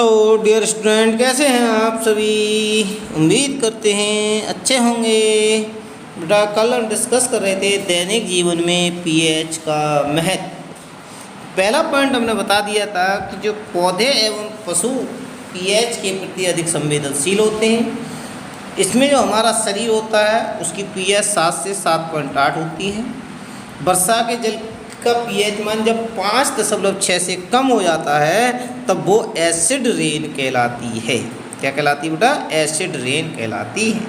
Hello dear student, कैसे हैं आप सभी। उम्मीद करते हैं अच्छे होंगे। बेटा कल हम डिस्कस कर रहे थे दैनिक जीवन में पीएच का महत्व। पहला पॉइंट हमने बता दिया था कि जो पौधे एवं पशु पीएच के प्रति अधिक संवेदनशील होते हैं। इसमें जो हमारा शरीर होता है उसकी पीएच 7 से 7.8 होती है। वर्षा के जल का पीएच मान जब 5.6 से कम हो जाता है तब वो एसिड रेन कहलाती है। क्या कहलाती है बेटा? एसिड रेन कहलाती है।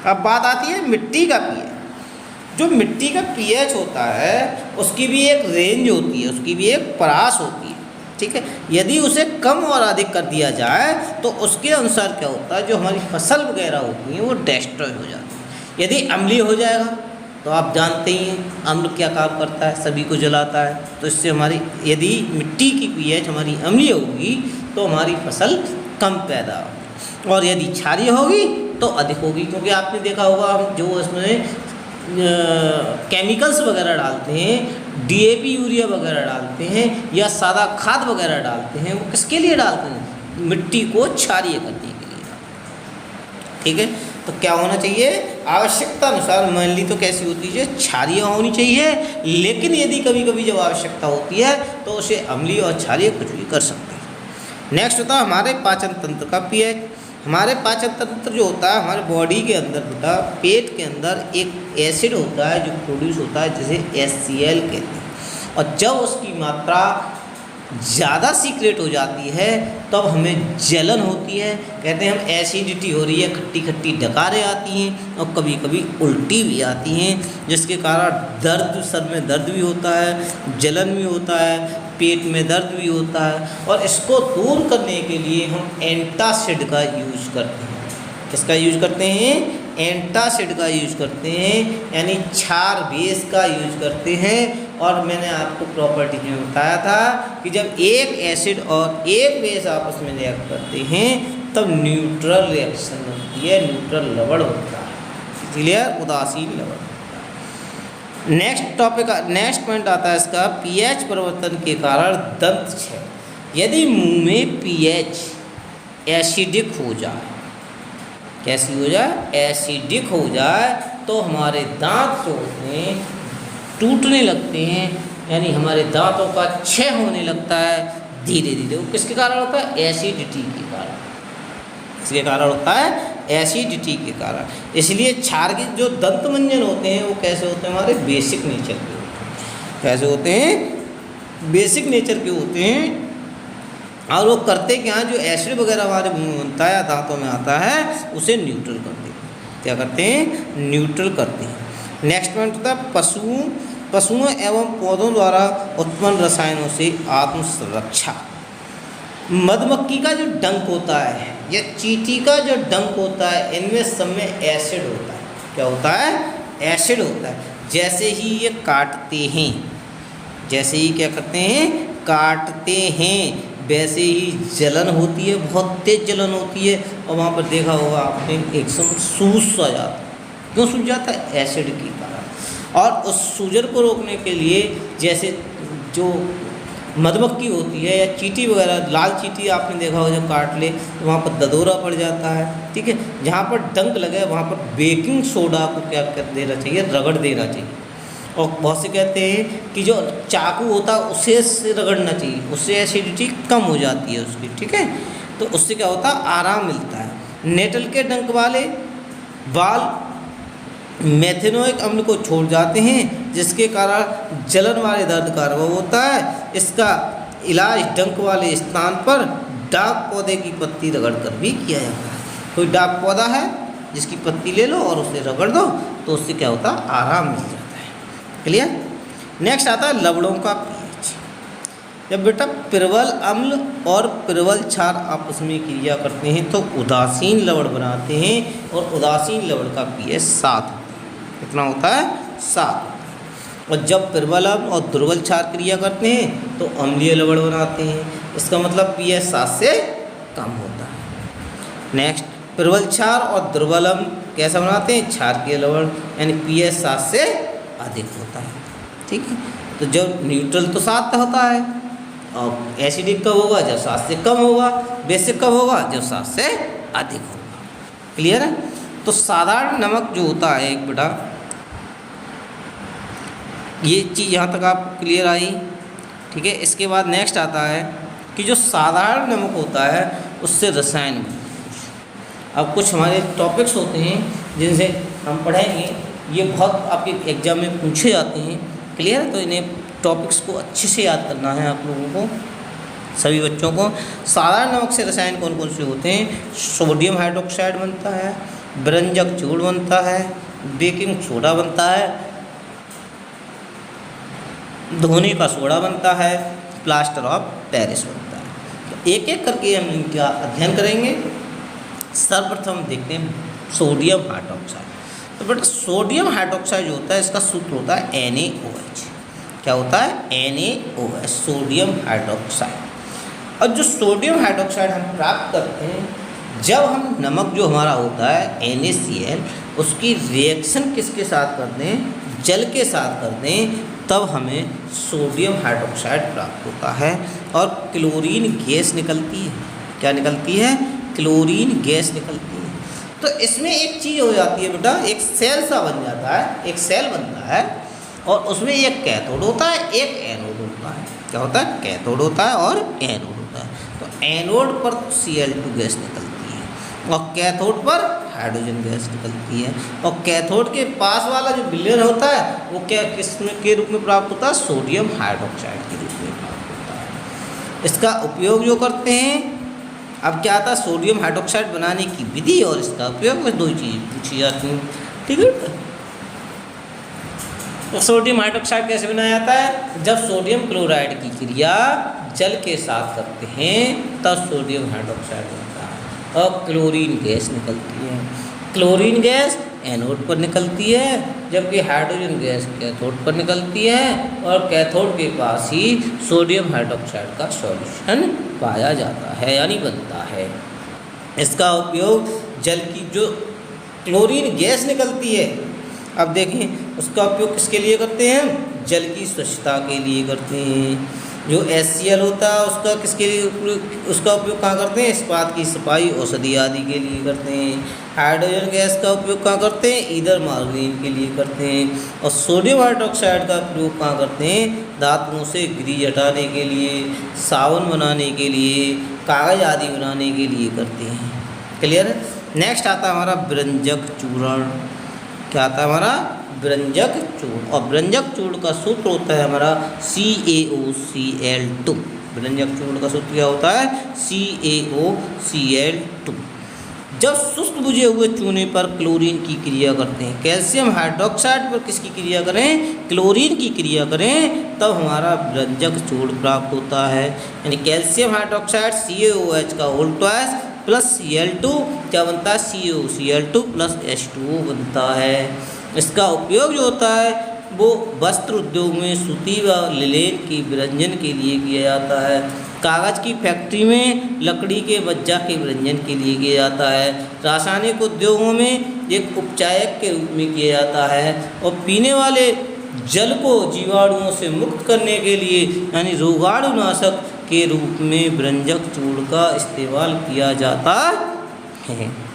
अब बात आती है मिट्टी का पीएच। जो मिट्टी का पीएच होता है उसकी भी एक रेंज होती है, उसकी भी एक परास होती है। ठीक है, यदि उसे कम और अधिक कर दिया जाए तो उसके अनुसार क्या होता है, जो हमारी फसल वगैरह होती है वो डिस्ट्रॉय हो जाती है। यदि अम्लीय हो जाएगा तो आप जानते ही हैं अम्ल क्या काम करता है, सभी को जलाता है। तो इससे हमारी यदि मिट्टी की पीएच हमारी अम्लीय होगी तो हमारी फसल कम पैदा होगी, और यदि क्षारीय होगी तो अधिक होगी। क्योंकि आपने देखा होगा हम जो इसमें केमिकल्स वगैरह डालते हैं, डीएपी यूरिया वगैरह डालते हैं या सादा खाद वगैरह डालते हैं, वो किसके लिए डालते हैं? मिट्टी को क्षारीय करने के लिए डालते हैं। ठीक है, तो क्या होना चाहिए? आवश्यकता अनुसार मान ली तो कैसी होती है, क्षारीय होनी चाहिए। लेकिन यदि कभी कभी जब आवश्यकता होती है तो उसे अम्लीय और क्षारीय कुछ भी कर सकते हैं। नेक्स्ट होता है हमारे पाचन तंत्र का पीएच। हमारे पाचन तंत्र जो होता है हमारे बॉडी के अंदर बेटा, पेट के अंदर एक एसिड होता है जो प्रोड्यूस होता है जिसे HCl कहते हैं। और जब उसकी मात्रा ज़्यादा सीक्रेट हो जाती है तब हमें जलन होती है। कहते हैं हम एसिडिटी हो रही है, खट्टी खट्टी डकारें आती हैं और कभी कभी उल्टी भी आती हैं, जिसके कारण दर्द, सर में दर्द भी होता है, जलन भी होता है, पेट में दर्द भी होता है। और इसको दूर करने के लिए हम एंटासिड का यूज करते हैं। किसका यूज करते हैं? एंटासिड का यूज करते हैं, यानी क्षार बेस का यूज करते हैं। और मैंने आपको प्रॉपर्टी में बताया था कि जब एक एसिड और एक बेस आपस में रिएक्ट करते हैं तब न्यूट्रल रिएक्शन होती है, न्यूट्रल लवण होता है, इसलिए उदासीन लवण होता है। नेक्स्ट पॉइंट आता है इसका, पीएच परिवर्तन के कारण दंत क्षय। यदि मुंह में पीएच एसिडिक हो जाए, कैसी हो जाए? एसिडिक हो जाए तो हमारे दांत जो होते हैं टूटने लगते हैं, यानी हमारे दांतों का क्षय होने लगता है धीरे धीरे। वो किसके कारण होता है? एसिडिटी के कारण। इसके कारण होता है एसिडिटी के कारण। इसलिए क्षार के जो दंत मंजन होते हैं वो कैसे होते हैं? हमारे बेसिक नेचर के होते हैं। कैसे होते हैं? बेसिक नेचर के होते हैं। और वो करते क्या हैं, जो एसिड वगैरह हमारे मुंह में बनता है, दांतों में आता है, उसे न्यूट्रल कर देते हैं। क्या करते हैं? न्यूट्रल करते हैं। नेक्स्ट पॉइंट होता है पशुओं एवं पौधों द्वारा उत्पन्न रसायनों से आत्मसुरक्षा। मधुमक्खी का जो डंक होता है या चींटी का जो डंक होता है, इनमें सब में एसिड होता है। क्या होता है? एसिड होता है। जैसे ही ये काटते हैं, जैसे ही क्या करते हैं? काटते हैं, वैसे ही जलन होती है, बहुत तेज जलन होती है। और वहाँ पर देखा होगा आपने एकदम सूज सा जाता है। क्यों सूज जाता है? एसिड के कारण। और उस सूजन को रोकने के लिए जैसे जो मधुमक्खी होती है या चींटी वगैरह, लाल चींटी आपने देखा होगा जब काट ले तो वहाँ पर ददोरा पड़ जाता है। ठीक है, जहाँ पर डंक लगे वहाँ पर बेकिंग सोडा को क्या कर देना चाहिए? रगड़ देना चाहिए। और बहुत से कहते हैं कि जो चाकू होता है उसे से रगड़ना चाहिए, उससे एसिडिटी कम हो जाती है उसकी। ठीक है, तो उससे क्या होता है? आराम मिलता है। नेटल के डंक वाले बाल मेथेनोइक अम्ल को छोड़ जाते हैं, जिसके कारण जलन वाले दर्द का अनुभव होता है। इसका इलाज डंक वाले स्थान पर डाक पौधे की पत्ती रगड़ कर भी किया जाता है। कोई डाक पौधा है जिसकी पत्ती ले लो और उसे रगड़ दो तो उससे क्या होता है? आराम मिल जाता है। क्लियर? नेक्स्ट आता है लवणों का पीएच। जब बेटा प्रबल अम्ल और प्रबल क्षार आपस में क्रिया करते हैं तो उदासीन लवण बनाते हैं, और उदासीन लवण का पीएच 7 कितना होता है? 7। और जब प्रबल अम्ल और दुर्बल क्षार क्रिया करते हैं तो अम्लीय लवण बनाते हैं। इसका मतलब पीएच 7 से कम होता है। नेक्स्ट, प्रबल क्षार और दुर्बल अम्ल कैसा बनाते हैं? क्षारकीय लवण, यानी पीएच 7 से अधिक होता है। ठीक है, तो जब न्यूट्रल तो 7 होता है, और एसिडिक कब होगा? जब 7 से कम होगा। बेसिक कब होगा? जब 7 से अधिक होगा। क्लियर है? तो साधारण नमक जो होता है एक बेटा, ये चीज़ यहाँ तक आप क्लियर आई, ठीक है। इसके बाद नेक्स्ट आता है कि जो साधारण नमक होता है उससे रसायन बनते हैं। अब कुछ हमारे टॉपिक्स होते हैं जिनसे हम पढ़ेंगे, ये बहुत आपके एग्जाम में पूछे जाते हैं। क्लियर है? तो इन्हें टॉपिक्स को अच्छे से याद करना है आप लोगों को, सभी बच्चों को। साधारण नमक से रसायन कौन कौन से होते हैं? सोडियम हाइड्रोक्साइड बनता है, ब्रंजक चूर्ण बनता है, बेकिंग सोडा बनता है, धोने का सोडा बनता है, प्लास्टर ऑफ पेरिस बनता है। तो एक एक करके हम इनका अध्ययन करेंगे। सर्वप्रथम देखते हैं सोडियम हाइड्रोक्साइड। तो बेटा सोडियम हाइड्रोक्साइड जो होता है इसका सूत्र होता है NaOH। क्या होता है? NaOH, sodium hydroxide. और जो सोडियम हाइड्रोक्साइड हम प्राप्त करते हैं जब हम नमक जो हमारा होता है NaCl, उसकी रिएक्शन किसके साथ करते हैं? जल के साथ करते हैं, तब हमें सोडियम हाइड्रोक्साइड प्राप्त होता है और क्लोरीन गैस निकलती है। क्या निकलती है? क्लोरीन गैस निकलती है। तो इसमें एक चीज़ हो जाती है बेटा, एक सेल सा बन जाता है, एक सेल बनता है और उसमें एक कैथोड होता है, एक एनोड होता है। क्या होता है? कैथोड होता है और एनोड होता है। तो एनोड पर Cl2 गैस निकलती है और कैथोड पर हाइड्रोजन गैस निकलती है। और कैथोड के पास वाला जो बिलियर होता है वो क्या किसमें के रूप में प्राप्त होता है? सोडियम हाइड्रोक्साइड के रूप में प्राप्त होता है। इसका उपयोग जो करते हैं, अब क्या आता है? सोडियम हाइड्रोक्साइड बनाने की विधि और इसका उपयोग में दो चीज़ पूछी जाती हैं। ठीक है? तो सोडियम हाइड्रोक्साइड कैसे बनाया जाता है? जब सोडियम क्लोराइड की क्रिया जल के साथ करते हैं तब सोडियम हाइड्रोक्साइड बनता है और क्लोरीन गैस निकलती है। क्लोरीन गैस एनोड पर निकलती है जबकि हाइड्रोजन गैस कैथोड पर निकलती है और कैथोड के पास ही सोडियम हाइड्रोक्साइड का सॉल्यूशन पाया जाता है यानी बनता है। इसका उपयोग जल की जो क्लोरीन गैस निकलती है, अब देखें उसका उपयोग किसके लिए करते हैं? जल की स्वच्छता के लिए करते हैं। जो HCl होता है उसका किसके लिए उसका उपयोग कहाँ करते हैं? इस्पात की सफाई, औषधि आदि के लिए करते हैं। हाइड्रोजन गैस का उपयोग कहाँ करते हैं? ईंधन मार्गरीन के लिए करते हैं। और सोडियम हाइड्रोक्साइड का प्रयोग कहाँ करते हैं? धातुओं से ग्रीज हटाने के लिए, साबुन बनाने के लिए, कागज़ आदि बनाने के लिए करते हैं। क्लियर है? नेक्स्ट आता है हमारा व्यंजक चूर्ण। क्या आता है हमारा? व्यंजक चूर्ण। और व्यंजक चूर्ण का सूत्र होता है हमारा CaOCl2। व्यंजक चूर्ण का सूत्र क्या होता है? CaOCl2। जब शुष्क बुझे हुए चूने पर क्लोरीन की क्रिया करते हैं, कैल्शियम हाइड्रोक्साइड पर किसकी क्रिया करें? क्लोरीन की क्रिया करें, तब हमारा व्यंजक चूर्ण प्राप्त होता है। यानी कैल्शियम हाइड्रोक्साइड CaOH का होल ट्वाइस प्लस Cl2 क्या बनता है? CaOCl2 प्लस H2O बनता है। इसका उपयोग जो होता है वो वस्त्र उद्योग में सूती व लिनेन की विरंजन के लिए किया जाता है। कागज़ की फैक्ट्री में लकड़ी के बज्जा के विरंजन के लिए किया जाता है। रासायनिक उद्योगों में एक उपचायक के रूप में किया जाता है। और पीने वाले जल को जीवाणुओं से मुक्त करने के लिए यानी रोगाणुनाशक के रूप में व्यंजक चूर्ण का इस्तेमाल किया जाता है।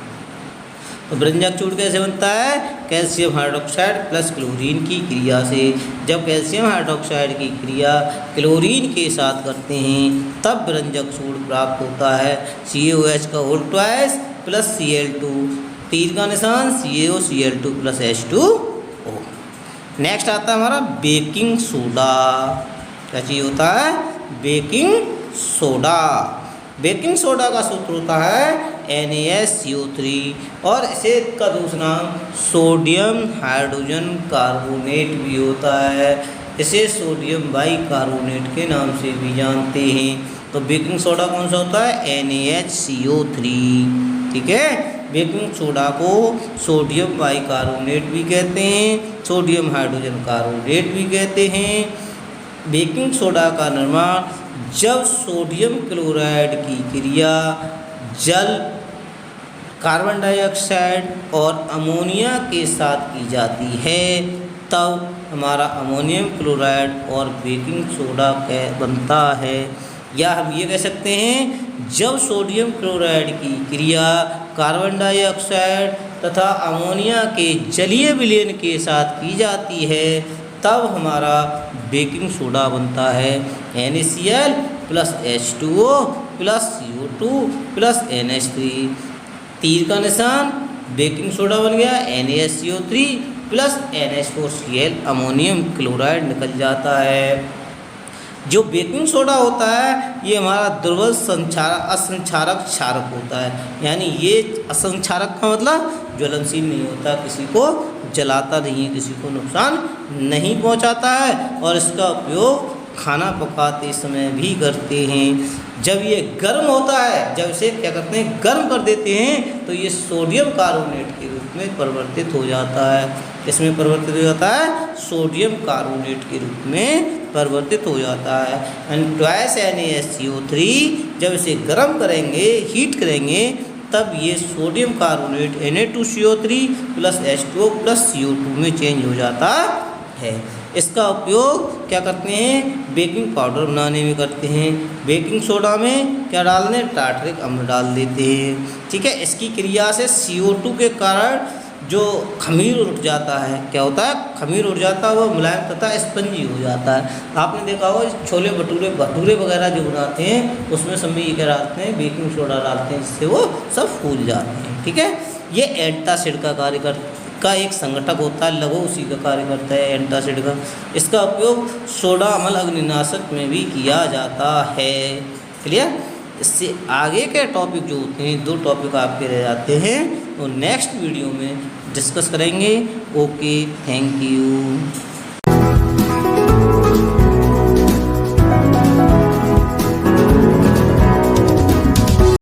तो व्यंजक चूर्ण कैसे बनता है? कैल्शियम हाइड्रोक्साइड प्लस क्लोरीन की क्रिया से। जब कैल्शियम हाइड्रोक्साइड की क्रिया क्लोरीन के साथ करते हैं तब व्यंजक चूर्ण प्राप्त होता है। CaOH का होल ट्वाइस प्लस Cl2, तीर का निशान CaOCl2 प्लस H2O। नेक्स्ट आता है हमारा बेकिंग सोडा। क्या चीज़ होता है? Baking soda. बेकिंग सोडा का सूत्र होता है NaSCO3 और इसे का दूसरा नाम सोडियम हाइड्रोजन कार्बोनेट भी होता है। इसे सोडियम बाइकार्बोनेट के नाम से भी जानते हैं। तो बेकिंग सोडा कौन सा होता है? NaHCO3। ठीक है? बेकिंग सोडा को सोडियम बाइकार्बोनेट भी कहते हैं, सोडियम हाइड्रोजन कार्बोनेट भी कहते हैं। बेकिंग सोडा का निर्माण जब सोडियम क्लोराइड की क्रिया जल, कार्बन डाइऑक्साइड और अमोनिया के साथ की जाती है तब हमारा अमोनियम क्लोराइड और बेकिंग सोडा बनता है। या हम ये कह सकते हैं जब सोडियम क्लोराइड की क्रिया कार्बन डाइऑक्साइड तथा अमोनिया के जलीय विलयन के साथ की जाती है तब हमारा बेकिंग सोडा बनता है। NaCl plus H2O plus CO2 plus NH3, तीर का निशान बेकिंग सोडा बन गया, NaSCO3 plus NH4Cl ammonium chloride निकल जाता है। जो बेकिंग सोडा होता है ये हमारा दुर्बल असंक्षारक क्षारक होता है, यानी ये असंक्षारक का मतलब ज्वलनशील नहीं होता, किसी को जलाता नहीं है, किसी को नुकसान नहीं पहुंचाता है और इसका उपयोग खाना पकाते समय भी करते हैं। जब ये गर्म होता है, जब इसे क्या करते हैं गर्म कर देते हैं तो ये सोडियम कार्बोनेट के रूप में परिवर्तित हो जाता है। इसमें परिवर्तित हो जाता है सोडियम कार्बोनेट के रूप में परिवर्तित हो जाता है। एंड ट्वाइस NaSCO3 जब इसे गर्म करेंगे हीट करेंगे तब ये sodium carbonate Na2CO3 plus H2O plus CO2 में चेंज हो जाता है। इसका उपयोग क्या करते हैं बेकिंग पाउडर बनाने में करते हैं। बेकिंग सोडा में क्या डाल दें टार्टरिक अम्ल डाल देते हैं। ठीक है, इसकी क्रिया से CO2 के कारण जो खमीर उठ जाता है, क्या होता है खमीर उठ जाता है, वो मुलायम तथा स्पंजी हो जाता है। आपने देखा होगा छोले भटूरे वगैरह जो बनाते हैं उसमें सब में ये क्या डालते हैं बेकिंग सोडा डालते हैं, जिससे वो सब फूल जाते हैं। ठीक है, ये एंटासिड का कार्य का एक संगठक होता है, लघु उसी का कार्य करता है एंटासिड का। इसका उपयोग सोडा अम्ल अग्निनाशक में भी किया जाता है। क्लियर? इससे आगे के टॉपिक जो होते हैं 2 टॉपिक आपके रह जाते हैं, तो नेक्स्ट वीडियो में डिस्कस करेंगे। Okay, thank you.